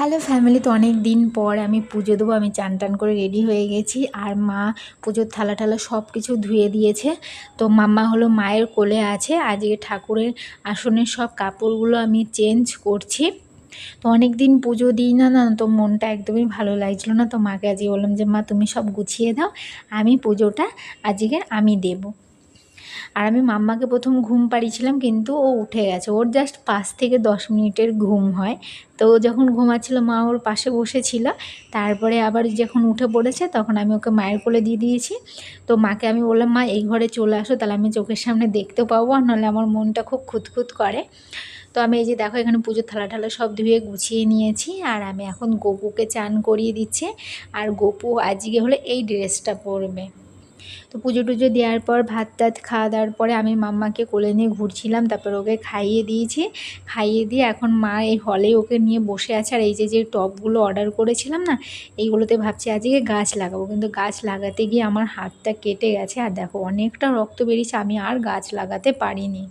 Hello family, তো অনেক দিন পর আমি পুজো দেবো। আমি চান টান করে রেডি হয়ে গেছি, আর মা পুজোর থালা টালা সব কিছু ধুয়ে দিয়েছে। তো মাম্মা হলো মায়ের কোলে আছে। আজকে ঠাকুরের আসনের সব কাপড়গুলো আমি চেঞ্জ করছি। তো অনেক দিন পুজো দিই না, তো মনটা একদমই ভালো লাগছিলো না। তো মাকে আজকে বললাম যে মা তুমি সব গুছিয়ে দাও, আমি পুজোটা আজকে আমি দেবো। আর আমি মাম্মাকে প্রথম ঘুম পাড়িয়েছিলাম, কিন্তু ও উঠে গেছে। ওর জাস্ট 5 থেকে 10 মিনিটের ঘুম হয়। তো ও যখন ঘুমাচ্ছিল মা ওর পাশে বসেছিল। তারপরে আবার যখন উঠে পড়েছে তখন আমি ওকে মায়ের কোলে দিয়ে দিয়েছি। তো মাকে আমি বললাম মা এই ঘরে চলে আসো, তাহলে আমি চোখের সামনে দেখতেও পাবো, আর নাহলে আমার মনটা খুব খুঁতখুত করে। তো আমি এই যে দেখো এখানে পুজোর থালা ঠালা সব ধুয়ে গুছিয়ে নিয়েছি, আর আমি এখন গপুকে চান করিয়ে দিচ্ছি। আর গপু আজকে হলো এই ড্রেসটা পরবে। তো পুজো টুজো দেওয়ার পর ভাত টাত খাওয়া দাওয়ার পরে আমি মাম্মাকে কোলে নিয়ে ঘুরছিলাম, তারপর ওকে খাইয়ে দিয়েছি। খাইয়ে দিয়ে এখন মা এই হলে ওকে নিয়ে বসে আছে। আর এই যে যে টবগুলো অর্ডার করেছিলাম না, এইগুলোতে ভাবছি আজকে গাছ লাগাবো, কিন্তু গাছ লাগাতে গিয়ে আমার হাতটা কেটে গেছে। আর দেখো অনেকটা রক্ত বেরিয়েছে, আমি আর গাছ লাগাতে পারিনি।